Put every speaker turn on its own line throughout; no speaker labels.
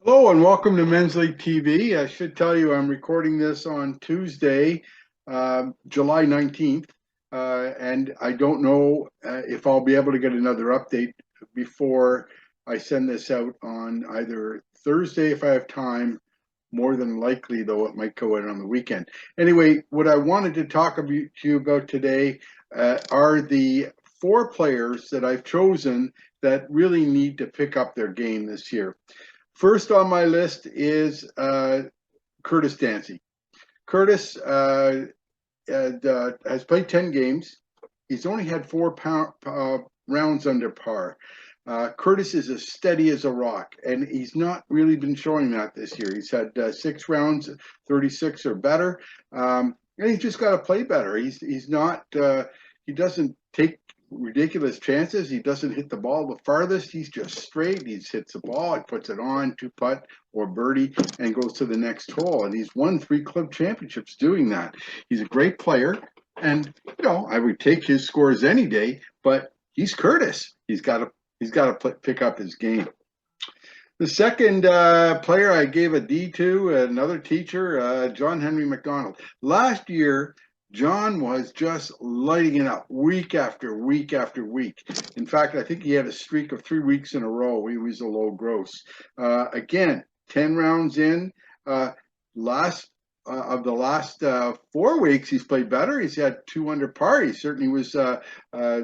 Hello and welcome to Men's League TV. I should tell you I'm recording this on Tuesday, July 19th, and I don't know if I'll be able to get another update before I send this out on either Thursday if I have time. More than likely, though, it might go out on the weekend. Anyway, what I wanted to talk to you about today are the four players that I've chosen that really need to pick up their game this year. First on my list is Curtis Dancy. Curtis has played 10 games. He's only had four rounds under par. Curtis is as steady as a rock, and he's not really been showing that this year. He's had 6 rounds, 36 or better, and he's just got to play better. He's not. He doesn't take ridiculous chances. He doesn't hit the ball the farthest. He's just straight. He hits the ball, he puts it on, two putt or birdie, and goes to the next hole. And he's won 3 club championships doing that. He's a great player, and I would take his scores any day. But he's Curtis. He's got to pick up his game. The second player I gave a D to, another teacher, John Henry Mcdonald. Last year, John was just lighting it up week after week after week. In fact, I think he had a streak of 3 weeks in a row. He was a low gross. Again, 10 rounds in. Of the last 4 weeks, he's played better. He's had 2 under par. He certainly was the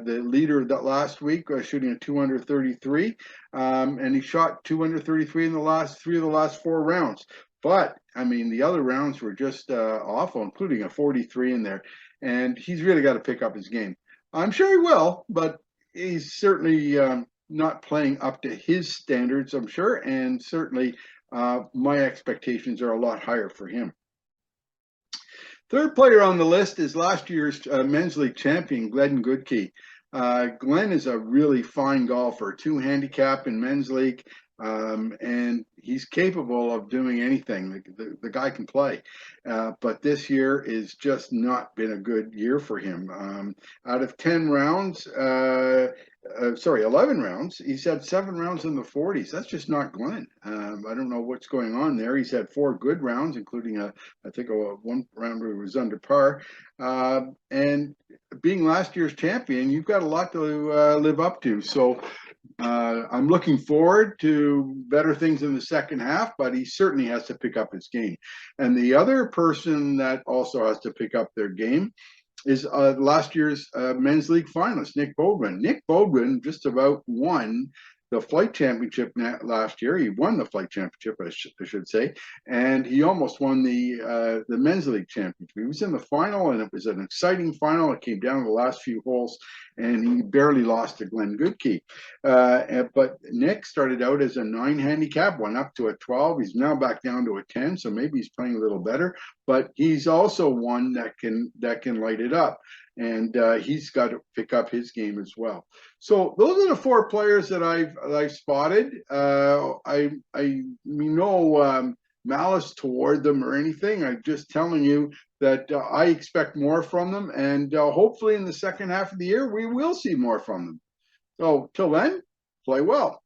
leader of that last week, shooting a 2 under 33. And he shot 2 under 33 in the last 3 of the last 4 rounds. But, I mean, the other rounds were just awful, including a 43 in there. And he's really got to pick up his game. I'm sure he will, but he's certainly not playing up to his standards, I'm sure. And certainly my expectations are a lot higher for him. Third player on the list is last year's Men's League champion, Glenn Goodkey. Glenn is a really fine golfer, 2 handicap in Men's League, and he's capable of doing anything. The guy can play, but this year is just not been a good year for him. Out of 10 rounds, 11 rounds, he's had 7 rounds in the 40s. That's just not Glenn. I don't know what's going on there. He's had 4 good rounds, including I think a 1 round where he was under par. And being last year's champion, you've got a lot to live up to. So I'm looking forward to better things in the second half, but he certainly has to pick up his game. And the other person that also has to pick up their game is last year's Men's League finalist, Nick Baldwin. Nick Baldwin just about won the flight championship last year. He won the flight championship, I should say, and he almost won the Men's League championship. He was in the final, and it was an exciting final. It came down to the last few holes, and he barely lost to Glenn Goodkey. But Nick started out as a 9 handicap, went up to a 12. He's now back down to a 10, so maybe he's playing a little better. But he's also one that can light it up, and he's got to pick up his game as well. So those are the 4 players that I've spotted. I mean no malice toward them or anything. I'm just telling you that I expect more from them, and hopefully in the second half of the year we will see more from them. So till then, play well.